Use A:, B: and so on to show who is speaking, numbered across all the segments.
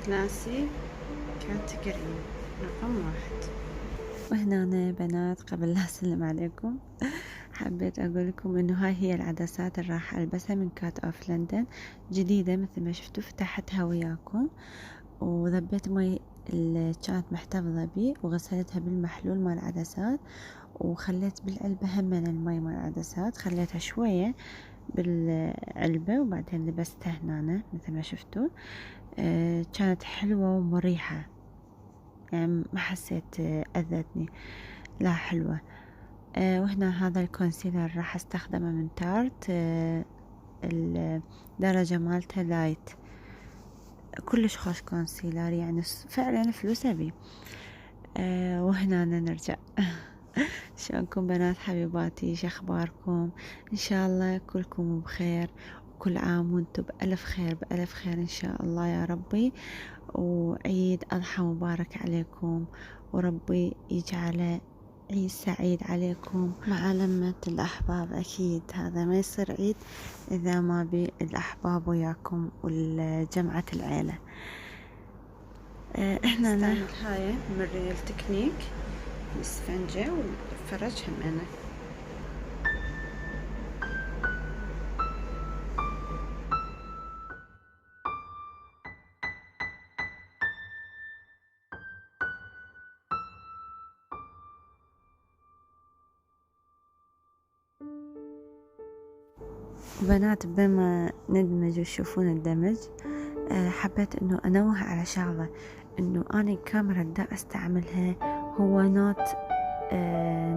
A: كلاسي كاتيجوري رقم 1.
B: وهنا أنا بنات قبل لا أسلم عليكم حبيت أقول لكم إنه هاي هي العدسات اللي راح ألبسها من كات أوف لندن، جديدة مثل ما شفتوا. فتحتها وياكم وذبيت مي اللي كانت محتفظة بي وغسلتها بالمحلول مال العدسات، وخليت بالعلبة هم من المي مال العدسات، خليتها شوية بالعلبة وبعدين لبستها هنا مثل ما شفتوا. كانت حلوة ومريحة، يعني ما حسيت أذتني، لا حلوة. وهنا هذا الكونسيلر راح استخدمه من تارت، الدرجة مالته لايت، كلش خوش كونسيلر، يعني فعلا فلوسه بيه. وهنا نرجع شلونكم بنات حبيباتي؟ شخباركم؟ ان شاء الله كلكم بخير، وكل عام وانتم بألف خير بألف خير ان شاء الله يا ربي. وعيد أضحى مبارك عليكم، وربي يجعله عيد سعيد عليكم مع لمة الأحباب. أكيد هذا ما يصير عيد إذا ما بي الأحباب وياكم والجمعة العيلة.
A: احنا نستعمل هاي من ريال تكنيك الاسفنجة والفرج همنا.
B: بنات بما ندمج وتشوفون الدمج، حبيت انه انوه على شغلة، انه اني الكاميرا اللي دا استعملها هو نوت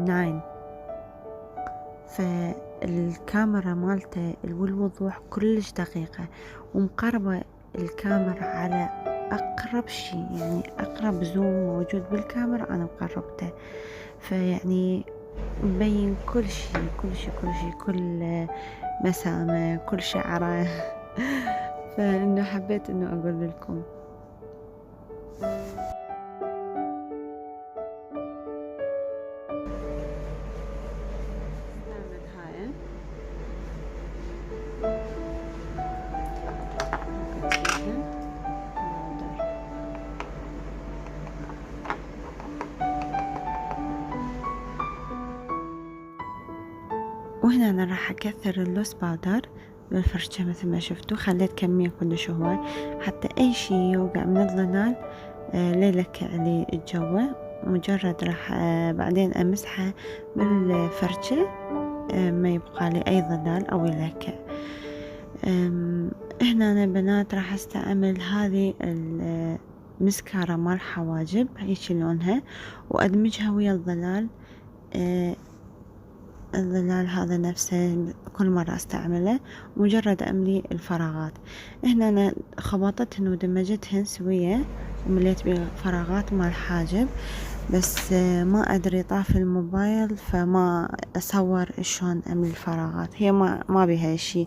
B: 9، فالكاميرا مالته والوضوح كلش دقيقة ومقربة الكاميرا على أقرب شي، يعني أقرب زوم موجود بالكاميرا أنا مقربته، فيعني مبين كل شي كل شي كل شي، كل مسامة، كل شعرة فإنه حبيت إنه أقول لكم.
A: نستعمل هاي
B: وهنا أنا راح أكثر اللوس باودر بالفرشة مثل ما شفتوا، خليت كمية كلش هواي حتى أي شي يوقع من الظلال ليلك عليه الجو. مجرد راح بعدين أمسحه بالفرشة، ما يبقى لي أي ظلال أو يلكع. هنا أنا بنات راح أستعمل هذه المسكارة مال حواجب، هيك لونها، وأدمجها ويا الظلال. الظلال هذا نفسه كل مرة استعمله، مجرد املي الفراغات. هنا انا خبطتهن ودمجتهن سوية ومليت بفراغات مال حاجب، بس ما ادري طاف الموبايل فما اصور شلون املي الفراغات. هي ما بيها شي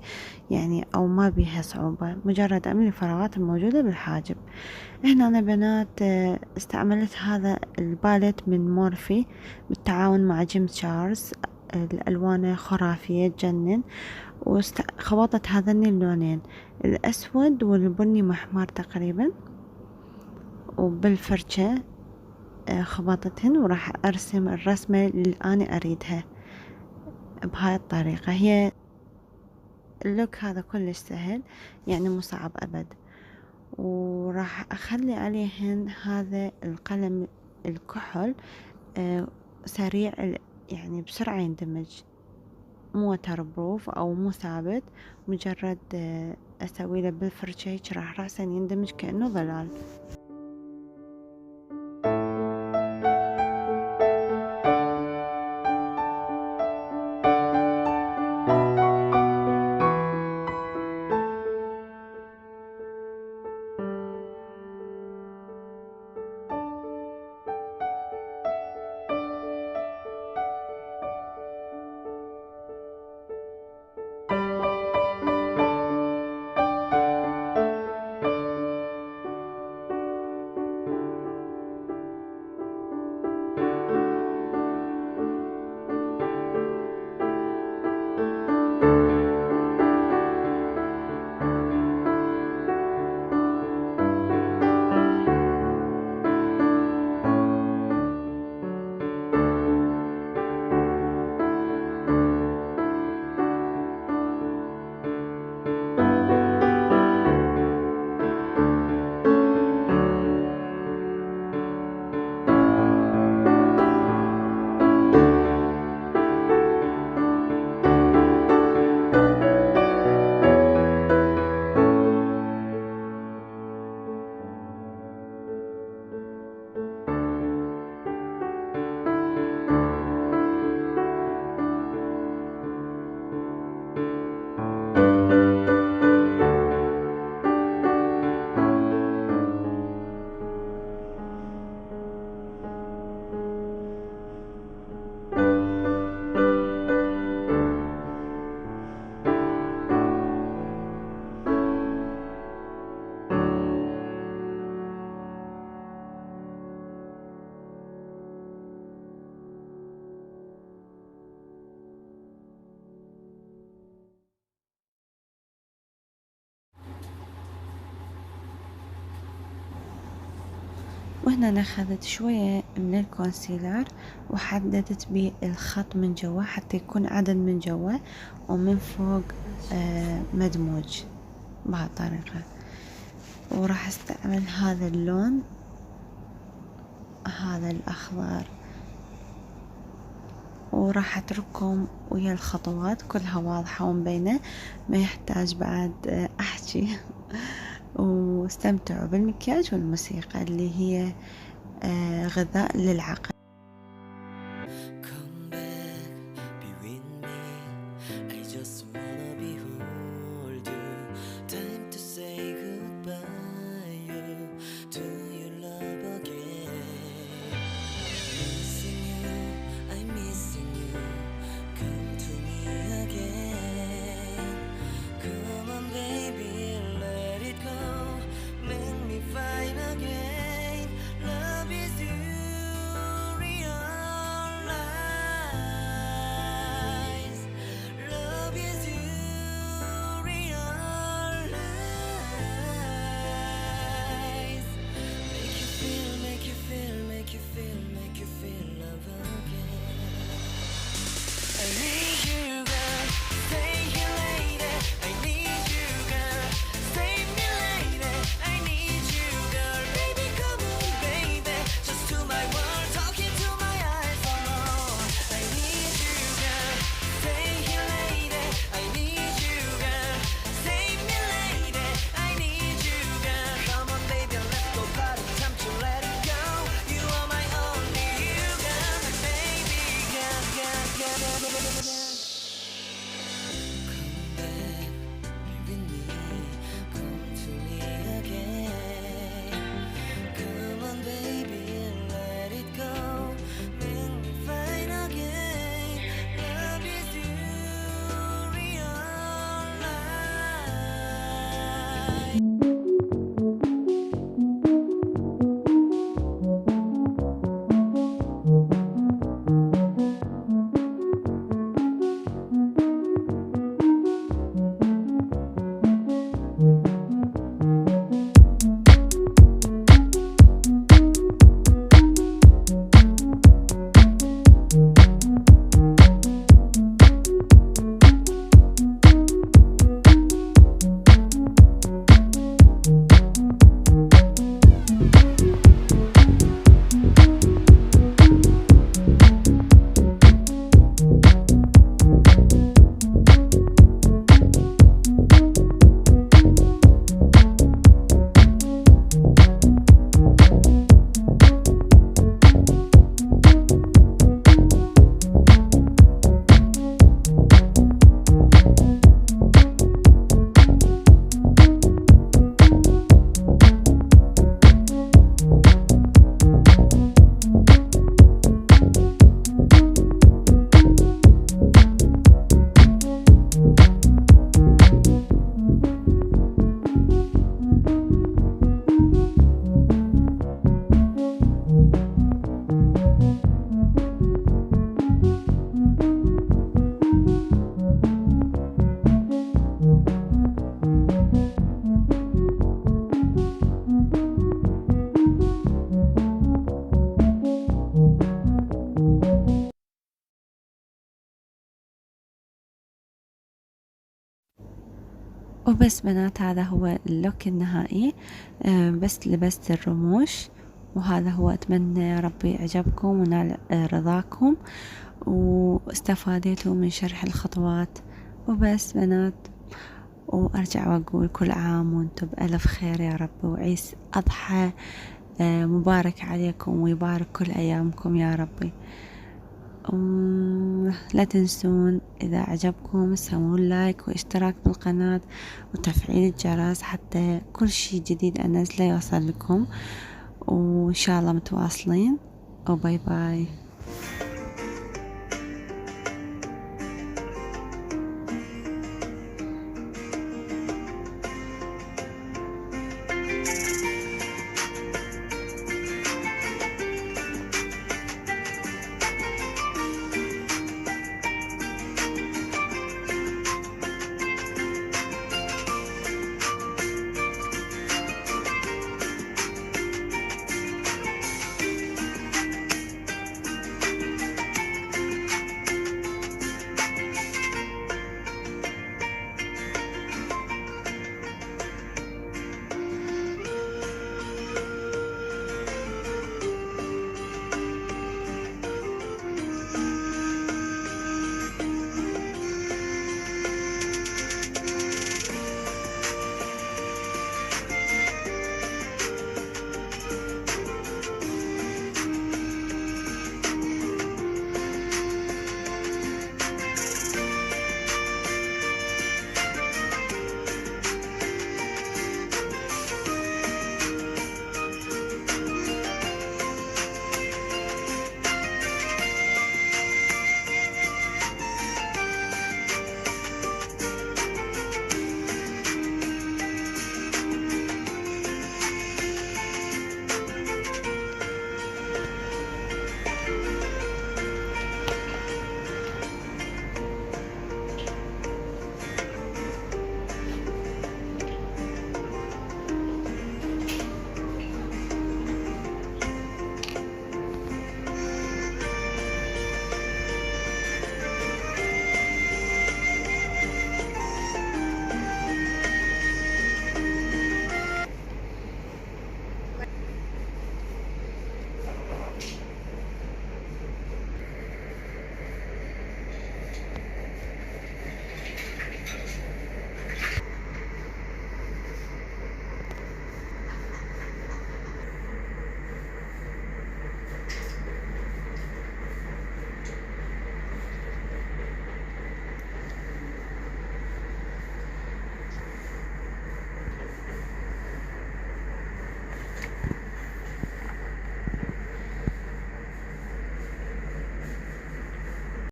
B: يعني، او ما بيها صعوبة، مجرد املي الفراغات الموجودة بالحاجب. هنا انا بنات استعملت هذا الباليت من مورفي بالتعاون مع جيم تشارلز، الألوان خرافية تجنن، وخبطت هذين اللونين الأسود والبني محمر تقريبا، وبالفرشة خبطتهن، وراح أرسم الرسمة اللي أنا أريدها بهاي الطريقة. هي اللوك هذا كلش سهل، يعني مو صعب أبد. وراح أخلي عليهن هذا القلم الكحل، سريع يعني بسرعة يندمج، مو وتر بروف او مو ثابت، مجرد اسوي له بالفرشة هيك راح رأسا يندمج كأنه ظلال. وهنا أنا أخذت شوية من الكونسيلر وحددت بيه الخط من جوا حتى يكون عدل من جوا ومن فوق مدموج بهالطريقة. وراح استعمل هذا اللون، هذا الأخضر، وراح أترككم ويا الخطوات كلها واضحة ومبينة، ما يحتاج بعد أحكي. واستمتعوا بالمكياج والموسيقى اللي هي غذاء للعقل. وبس بنات، هذا هو اللوك النهائي. بس لبست الرموش، وهذا هو. أتمنى ربي يعجبكم ونال رضاكم واستفاديتوا من شرح الخطوات. وبس بنات، وأرجع وأقول كل عام وانتم بألف خير يا رب، وعيس أضحى مبارك عليكم ويبارك كل أيامكم يا ربي. لا تنسون إذا عجبكم تسوون لايك واشتراك بالقناة وتفعيل الجرس حتى كل شي جديد أنزله يوصل لكم، وإن شاء الله متواصلين. وباي باي.